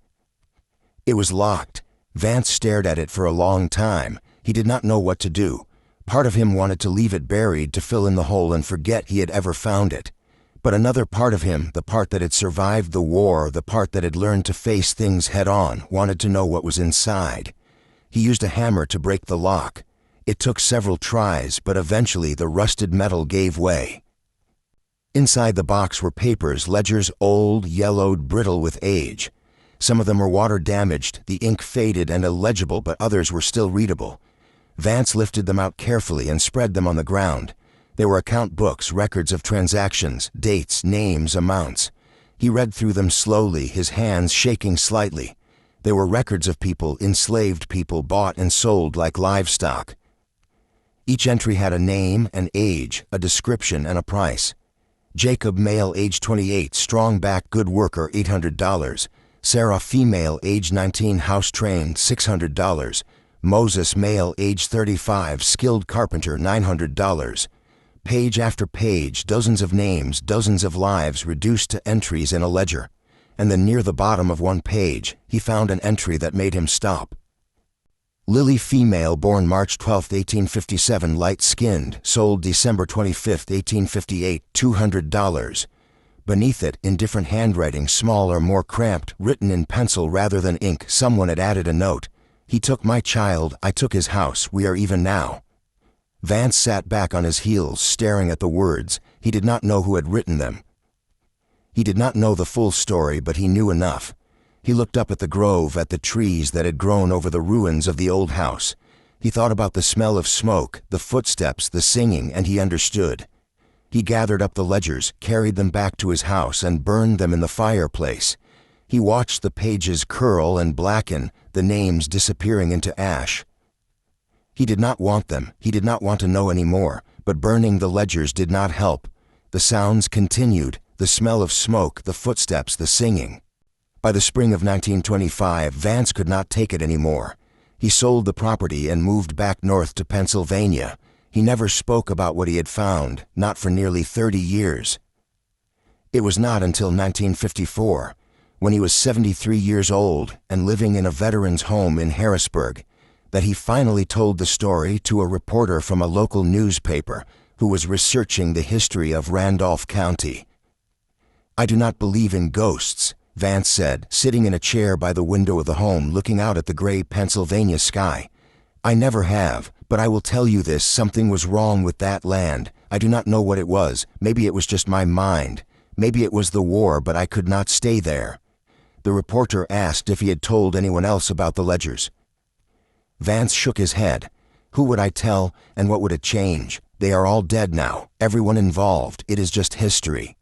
It was locked. Vance stared at it for a long time. He did not know what to do. Part of him wanted to leave it buried to fill in the hole and forget he had ever found it. But another part of him, the part that had survived the war, the part that had learned to face things head-on, wanted to know what was inside. He used a hammer to break the lock. It took several tries, but eventually the rusted metal gave way. Inside the box were papers, ledgers old, yellowed, brittle with age. Some of them were water-damaged, the ink faded and illegible, but others were still readable. Vance lifted them out carefully and spread them on the ground. They were account books, records of transactions, dates, names, amounts. He read through them slowly, his hands shaking slightly. They were records of people, enslaved people, bought and sold like livestock. Each entry had a name, an age, a description, and a price. Jacob, male, age 28, strong back, good worker, $800. Sarah, female, age 19, house-trained, $600. Moses, male, age 35, skilled carpenter, $900. Page after page, dozens of names, dozens of lives reduced to entries in a ledger. And then near the bottom of one page, he found an entry that made him stop. Lily, female, born March 12, 1857, light-skinned, sold December 25, 1858, $200. Beneath it, in different handwriting, smaller, more cramped, written in pencil rather than ink, someone had added a note. He took my child, I took his house, we are even now. Vance sat back on his heels, staring at the words. He did not know who had written them. He did not know the full story, but he knew enough. He looked up at the grove, at the trees that had grown over the ruins of the old house. He thought about the smell of smoke, the footsteps, the singing, and he understood. He gathered up the ledgers, carried them back to his house, and burned them in the fireplace. He watched the pages curl and blacken, the names disappearing into ash. He did not want them. He did not want to know any more, But burning the ledgers did not help. The sounds continued, the smell of smoke, the footsteps, the singing. By the spring of 1925, Vance could not take it anymore. He sold the property and moved back north to Pennsylvania. He never spoke about what he had found, not for nearly 30 years. It was not until 1954, when he was 73 years old and living in a veteran's home in Harrisburg, that he finally told the story to a reporter from a local newspaper who was researching the history of Randolph County. "I do not believe in ghosts," Vance said, sitting in a chair by the window of the home looking out at the gray Pennsylvania sky. "I never have, but I will tell you this, something was wrong with that land. I do not know what it was. Maybe it was just my mind. Maybe it was the war, but I could not stay there." The reporter asked if he had told anyone else about the ledgers. Vance shook his head. "Who would I tell, and what would it change? They are all dead now, everyone involved. It is just history."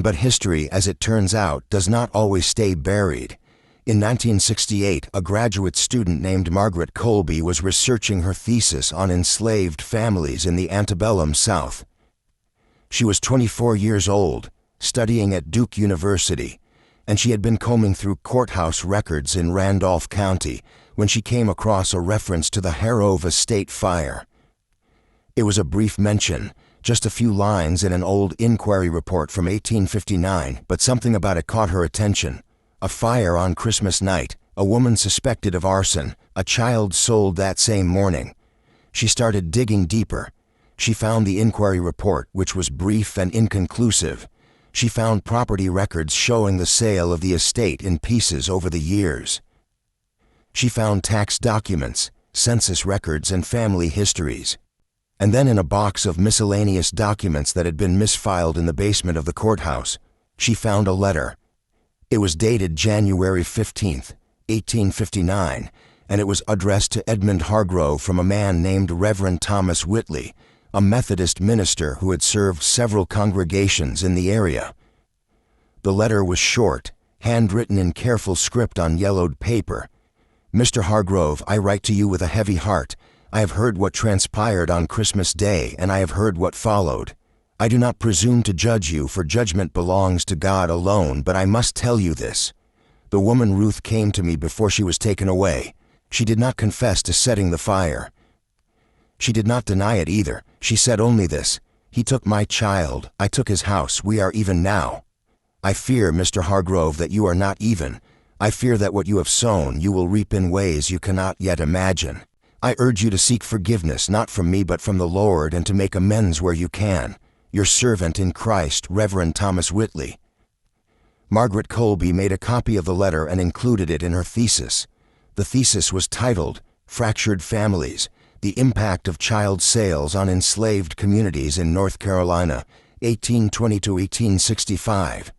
But history, as it turns out, does not always stay buried. In 1968, a graduate student named Margaret Colby was researching her thesis on enslaved families in the Antebellum South. She was 24 years old, studying at Duke University, and she had been combing through courthouse records in Randolph County when she came across a reference to the Harrove Estate fire. It was a brief mention, just a few lines in an old inquiry report from 1859, but something about it caught her attention. A fire on Christmas night, a woman suspected of arson, a child sold that same morning. She started digging deeper. She found the inquiry report, which was brief and inconclusive. She found property records showing the sale of the estate in pieces over the years. She found tax documents, census records, and family histories. And then in a box of miscellaneous documents that had been misfiled in the basement of the courthouse, she found a letter. It was dated January 15th, 1859, and it was addressed to Edmund Hargrove from a man named Reverend Thomas Whitley, a Methodist minister who had served several congregations in the area. The letter was short, handwritten in careful script on yellowed paper. "Mr. Hargrove, I write to you with a heavy heart. I have heard what transpired on Christmas Day, and I have heard what followed. I do not presume to judge you, for judgment belongs to God alone, but I must tell you this. The woman Ruth came to me before she was taken away. She did not confess to setting the fire. She did not deny it either. She said only this: 'He took my child, I took his house, we are even now.' I fear, Mr. Hargrove, that you are not even. I fear that what you have sown you will reap in ways you cannot yet imagine. I urge you to seek forgiveness, not from me but from the Lord, and to make amends where you can. Your servant in Christ, Reverend Thomas Whitley." Margaret Colby made a copy of the letter and included it in her thesis. The thesis was titled, "Fractured Families: The Impact of Child Sales on Enslaved Communities in North Carolina, 1820 to 1865.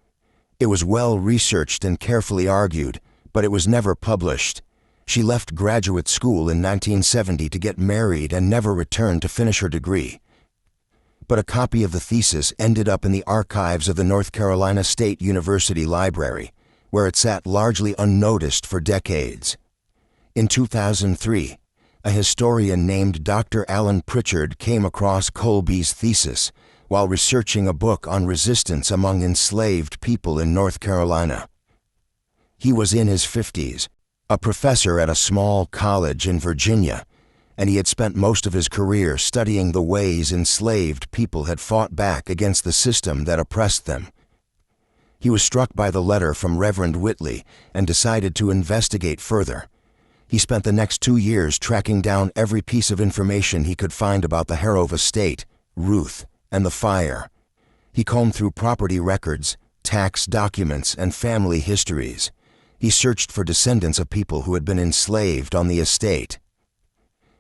It was well researched and carefully argued, but it was never published. She left graduate school in 1970 to get married and never returned to finish her degree. But a copy of the thesis ended up in the archives of the North Carolina State University Library, where it sat largely unnoticed for decades. In 2003, a historian named Dr. Alan Pritchard came across Colby's thesis while researching a book on resistance among enslaved people in North Carolina. He was in his 50s, a professor at a small college in Virginia, and he had spent most of his career studying the ways enslaved people had fought back against the system that oppressed them. He was struck by the letter from Reverend Whitley and decided to investigate further. He spent the next 2 years tracking down every piece of information he could find about the Harrove estate, Ruth, and the fire. He combed through property records, tax documents, and family histories. He searched for descendants of people who had been enslaved on the estate.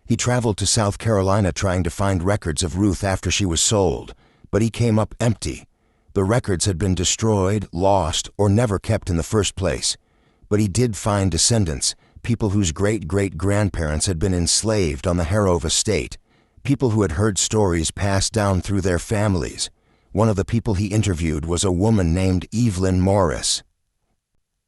He traveled to South Carolina trying to find records of Ruth after she was sold, but he came up empty. The records had been destroyed, lost, or never kept in the first place. But he did find descendants, people whose great-great-grandparents had been enslaved on the Harrove estate, people who had heard stories passed down through their families. One of the people he interviewed was a woman named Evelyn Morris.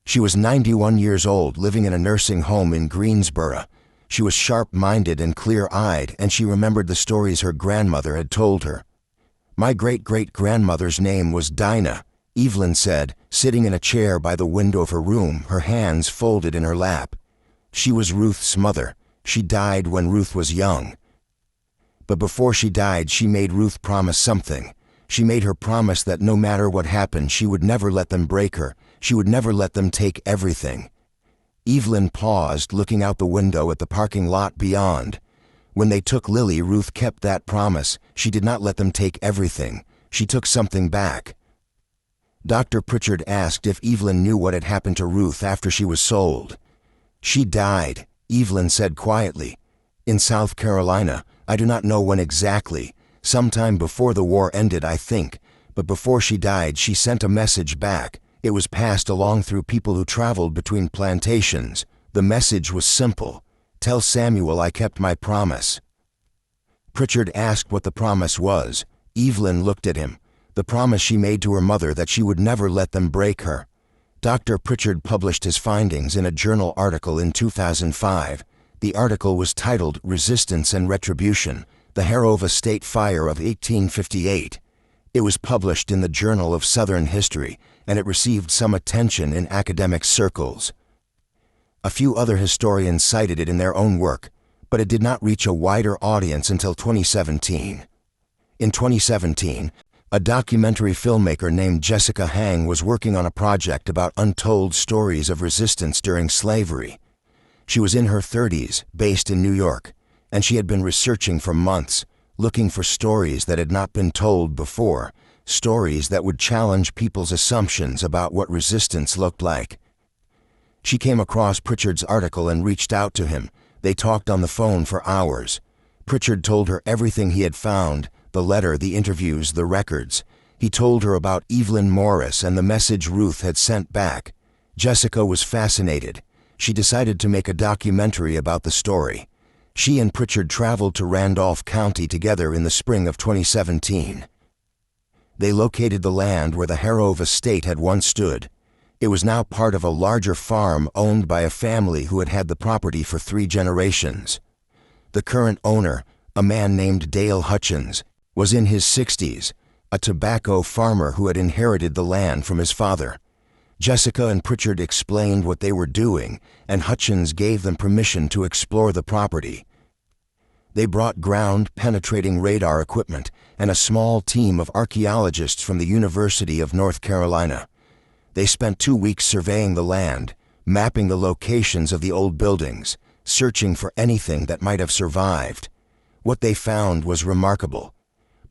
She was 91 years old, living in a nursing home in Greensboro. She was sharp-minded and clear-eyed, and she remembered the stories her grandmother had told her. "My great-great-grandmother's name was Dinah," Evelyn said, sitting in a chair by the window of her room, her hands folded in her lap. "She was Ruth's mother. She died when Ruth was young. But before she died, she made Ruth promise something. She made her promise that no matter what happened, she would never let them break her. She would never let them take everything." Evelyn paused, looking out the window at the parking lot beyond. "When they took Lily, Ruth kept that promise. She did not let them take everything. She took something back." Dr. Pritchard asked if Evelyn knew what had happened to Ruth after she was sold. "She died," Evelyn said quietly. "In South Carolina. I do not know when exactly. Sometime before the war ended, I think. But before she died, she sent a message back. It was passed along through people who traveled between plantations. The message was simple: 'Tell Samuel I kept my promise.'" Pritchard asked what the promise was. Evelyn looked at him. The promise she made to her mother that she would never let them break her. Dr. Pritchard published his findings in a journal article in 2005. The article was titled "Resistance and Retribution: The Harrova State Fire of 1858. It was published in the Journal of Southern History, and it received some attention in academic circles. A few other historians cited it in their own work, but it did not reach a wider audience until 2017. In 2017, a documentary filmmaker named Jessica Hang was working on a project about untold stories of resistance during slavery. She was in her 30s, based in New York, and she had been researching for months, looking for stories that had not been told before, stories that would challenge people's assumptions about what resistance looked like. She came across Pritchard's article and reached out to him. They talked on the phone for hours. Pritchard told her everything he had found: the letter, the interviews, the records. He told her about Evelyn Morris and the message Ruth had sent back. Jessica was fascinated. She decided to make a documentary about the story. She and Pritchard traveled to Randolph County together in the spring of 2017. They located the land where the Harrova estate had once stood. It was now part of a larger farm owned by a family who had had the property for 3 generations. The current owner, a man named Dale Hutchins, was in his 60s, a tobacco farmer who had inherited the land from his father. Jessica and Pritchard explained what they were doing, and Hutchins gave them permission to explore the property. They brought ground-penetrating radar equipment and a small team of archaeologists from the University of North Carolina. They spent 2 weeks surveying the land, mapping the locations of the old buildings, searching for anything that might have survived. What they found was remarkable.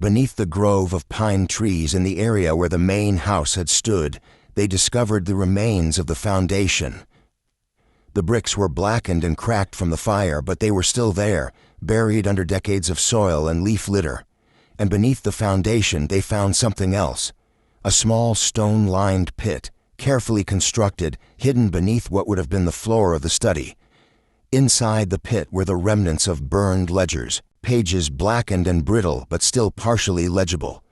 Beneath the grove of pine trees in the area where the main house had stood, they discovered the remains of the foundation. The bricks were blackened and cracked from the fire, but they were still there, buried under decades of soil and leaf litter. And beneath the foundation, they found something else: a small stone-lined pit, carefully constructed, hidden beneath what would have been the floor of the study. Inside the pit were the remnants of burned ledgers, pages blackened and brittle but still partially legible.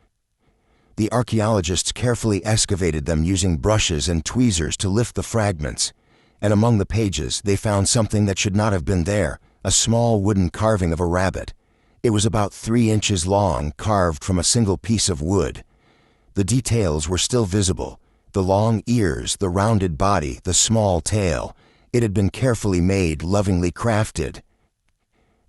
The archaeologists carefully excavated them using brushes and tweezers to lift the fragments, and among the pages they found something that should not have been there: a small wooden carving of a rabbit. It was about 3 inches long, carved from a single piece of wood. The details were still visible: the long ears, the rounded body, the small tail. It had been carefully made, lovingly crafted.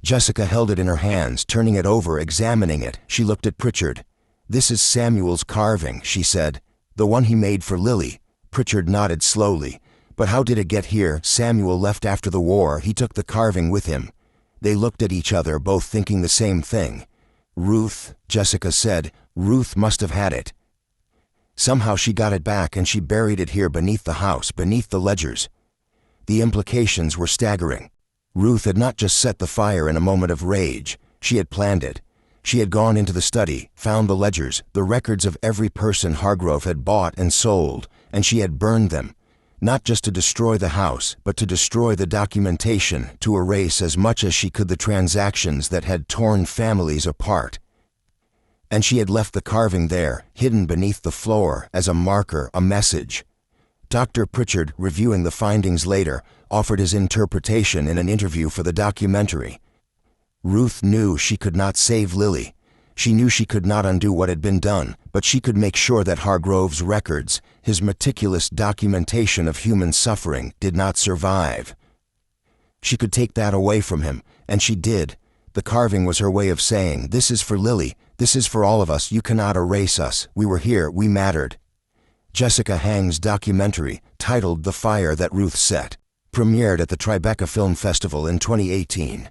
Jessica held it in her hands, turning it over, examining it. She looked at Pritchard. "This is Samuel's carving," she said. "The one he made for Lily." Pritchard nodded slowly. "But how did it get here?" "Samuel left after the war. He took the carving with him." They looked at each other, both thinking the same thing. "Ruth," Jessica said. "Ruth must have had it. Somehow she got it back and she buried it here beneath the house, beneath the ledgers." The implications were staggering. Ruth had not just set the fire in a moment of rage. She had planned it. She had gone into the study, found the ledgers, the records of every person Hargrove had bought and sold, and she had burned them, not just to destroy the house, but to destroy the documentation, to erase as much as she could the transactions that had torn families apart. And she had left the carving there, hidden beneath the floor, as a marker, a message. Dr. Pritchard, reviewing the findings later, offered his interpretation in an interview for the documentary. Ruth knew she could not save Lily. She knew she could not undo what had been done, but she could make sure that Hargrove's records, his meticulous documentation of human suffering, did not survive. She could take that away from him, and she did. The carving was her way of saying, "This is for Lily, this is for all of us, you cannot erase us, we were here, we mattered." Jessica Hang's documentary, titled The Fire That Ruth Set, premiered at the Tribeca Film Festival in 2018.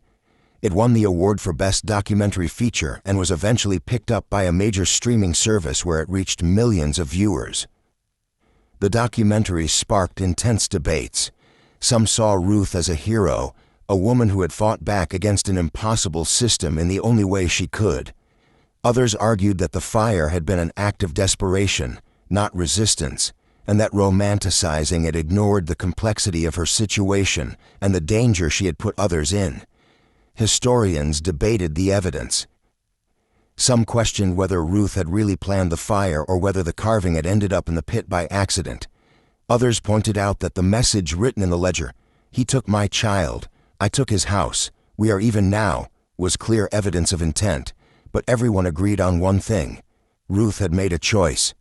It won the award for Best Documentary Feature and was eventually picked up by a major streaming service where it reached millions of viewers. The documentary sparked intense debates. Some saw Ruth as a hero, a woman who had fought back against an impossible system in the only way she could. Others argued that the fire had been an act of desperation, not resistance, and that romanticizing it ignored the complexity of her situation and the danger she had put others in. Historians debated the evidence. Some questioned whether Ruth had really planned the fire or whether the carving had ended up in the pit by accident. Others pointed out that the message written in the ledger, "He took my child, I took his house, we are even now," was clear evidence of intent, but everyone agreed on one thing: Ruth had made a choice.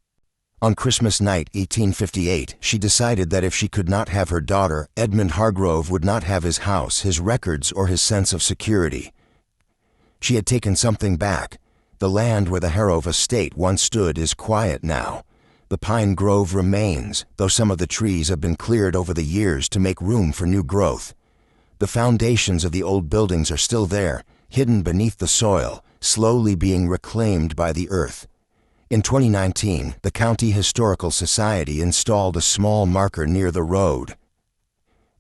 On Christmas night 1858, she decided that if she could not have her daughter, Edmund Hargrove would not have his house, his records, or his sense of security. She had taken something back. The land where the Hargrove estate once stood is quiet now. The pine grove remains, though some of the trees have been cleared over the years to make room for new growth. The foundations of the old buildings are still there, hidden beneath the soil, slowly being reclaimed by the earth. In 2019, the County Historical Society installed a small marker near the road.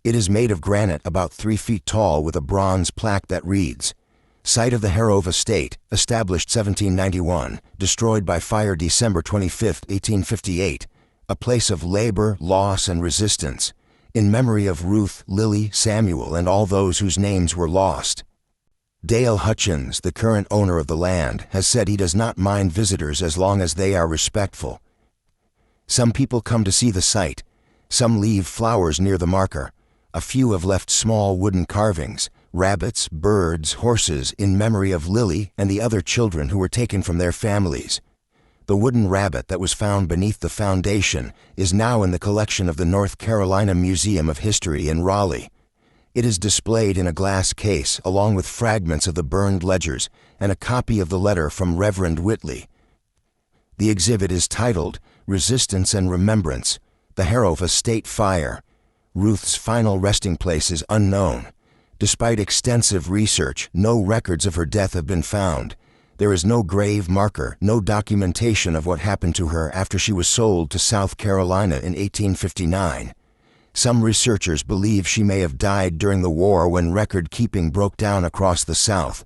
It is made of granite about 3 feet tall with a bronze plaque that reads, "Site of the Hargrove Estate, established 1791, destroyed by fire December 25, 1858, a place of labor, loss, and resistance, in memory of Ruth, Lily, Samuel, and all those whose names were lost." Dale Hutchins, the current owner of the land, has said he does not mind visitors as long as they are respectful. Some people come to see the site. Some leave flowers near the marker. A few have left small wooden carvings, rabbits, birds, horses, in memory of Lily and the other children who were taken from their families. The wooden rabbit that was found beneath the foundation is now in the collection of the North Carolina Museum of History in Raleigh. It is displayed in a glass case along with fragments of the burned ledgers and a copy of the letter from Reverend Whitley. The exhibit is titled "Resistance and Remembrance, the Hargrove Estate Fire." Ruth's final resting place is unknown. Despite extensive research, no records of her death have been found. There is no grave marker, no documentation of what happened to her after she was sold to South Carolina in 1859. Some researchers believe she may have died during the war when record-keeping broke down across the South.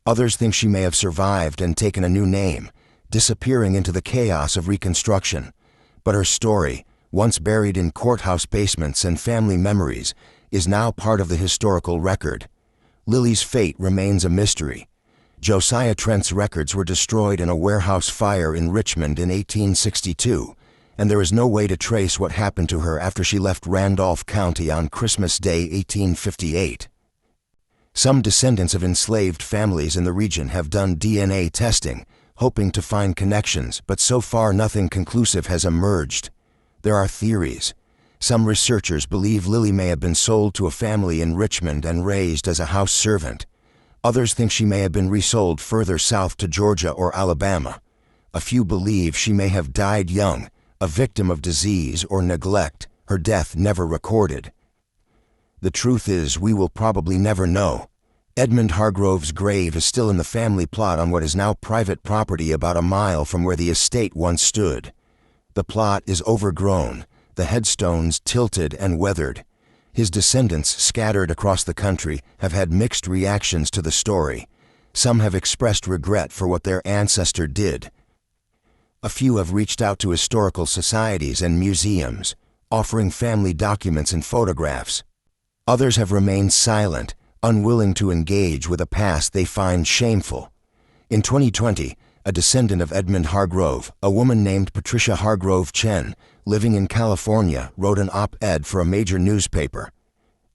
Others think she may have survived and taken a new name, disappearing into the chaos of Reconstruction. But her story, once buried in courthouse basements and family memories, is now part of the historical record. Lily's fate remains a mystery. Josiah Trent's records were destroyed in a warehouse fire in Richmond in 1862, and there is no way to trace what happened to her after she left Randolph County on Christmas Day 1858. Some descendants of enslaved families in the region have done DNA testing, hoping to find connections, but so far nothing conclusive has emerged. There are theories. Some researchers believe Lily may have been sold to a family in Richmond and raised as a house servant. Others think she may have been resold further south to Georgia or Alabama. A few believe she may have died young, a victim of disease or neglect, her death never recorded. The truth is, we will probably never know. Edmund Hargrove's grave is still in the family plot on what is now private property about a mile from where the estate once stood. The plot is overgrown, the headstones tilted and weathered. His descendants, scattered across the country, have had mixed reactions to the story. Some have expressed regret for what their ancestor did. A few have reached out to historical societies and museums, offering family documents and photographs. Others have remained silent, unwilling to engage with a past they find shameful. In 2020, a descendant of Edmund Hargrove, a woman named Patricia Hargrove Chen, living in California, wrote an op-ed for a major newspaper.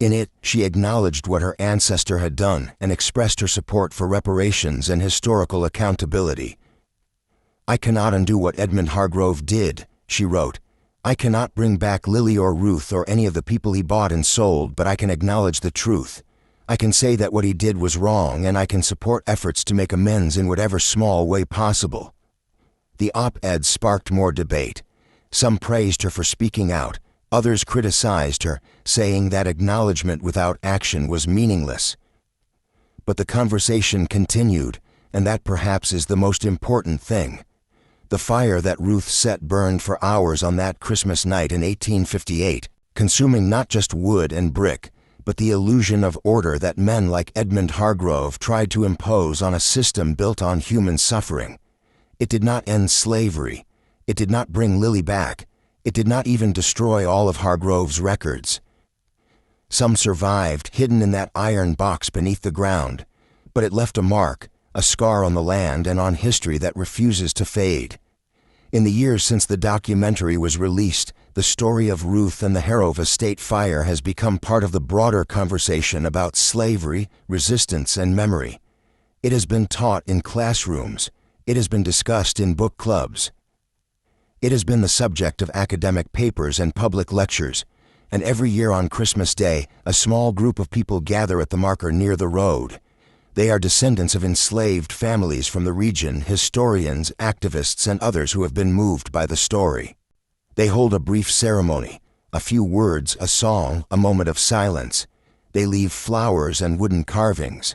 In it, she acknowledged what her ancestor had done and expressed her support for reparations and historical accountability. "I cannot undo what Edmund Hargrove did," she wrote. "I cannot bring back Lily or Ruth or any of the people he bought and sold, but I can acknowledge the truth. I can say that what he did was wrong, and I can support efforts to make amends in whatever small way possible." The op-ed sparked more debate. Some praised her for speaking out. Others criticized her, saying that acknowledgement without action was meaningless. But the conversation continued, and that perhaps is the most important thing. The fire that Ruth set burned for hours on that Christmas night in 1858, consuming not just wood and brick, but the illusion of order that men like Edmund Hargrove tried to impose on a system built on human suffering. It did not end slavery. It did not bring Lily back. It did not even destroy all of Hargrove's records. Some survived, hidden in that iron box beneath the ground, but it left a mark, a scar on the land and on history that refuses to fade. In the years since the documentary was released, the story of Ruth and the Harrove Estate fire has become part of the broader conversation about slavery, resistance, and memory. It has been taught in classrooms. It has been discussed in book clubs. It has been the subject of academic papers and public lectures, and every year on Christmas Day, a small group of people gather at the marker near the road. They are descendants of enslaved families from the region, historians, activists, and others who have been moved by the story. They hold a brief ceremony, a few words, a song, a moment of silence. They leave flowers and wooden carvings.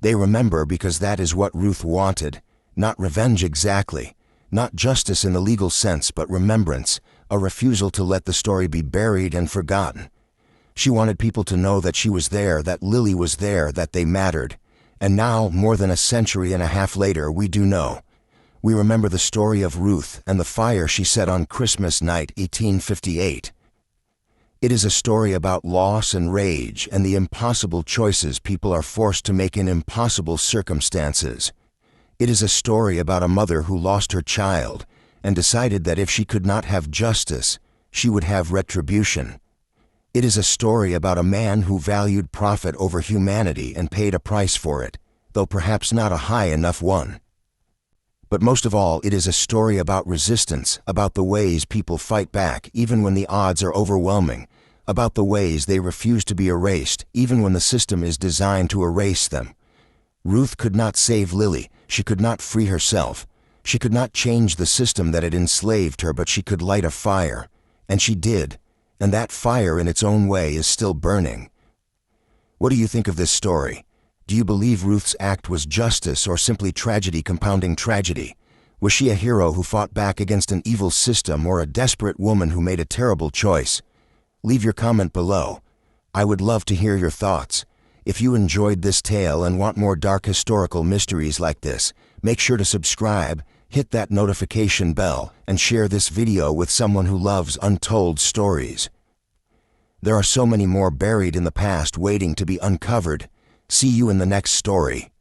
They remember because that is what Ruth wanted, not revenge exactly, not justice in the legal sense, but remembrance, a refusal to let the story be buried and forgotten. She wanted people to know that she was there, that Lily was there, that they mattered. And now, more than a century and a half later, we do know. We remember the story of Ruth and the fire she set on Christmas night, 1858. It is a story about loss and rage and the impossible choices people are forced to make in impossible circumstances. It is a story about a mother who lost her child and decided that if she could not have justice, she would have retribution. It is a story about a man who valued profit over humanity and paid a price for it, though perhaps not a high enough one. But most of all, it is a story about resistance, about the ways people fight back even when the odds are overwhelming, about the ways they refuse to be erased even when the system is designed to erase them. Ruth could not save Lily. She could not free herself. She could not change the system that had enslaved her, but she could light a fire. And she did. And that fire in its own way is still burning. What do you think of this story? Do you believe Ruth's act was justice or simply tragedy compounding tragedy? Was she a hero who fought back against an evil system or a desperate woman who made a terrible choice? Leave your comment below. I would love to hear your thoughts. If you enjoyed this tale and want more dark historical mysteries like this, make sure to subscribe, hit that notification bell, and share this video with someone who loves untold stories. There are so many more buried in the past waiting to be uncovered. See you in the next story.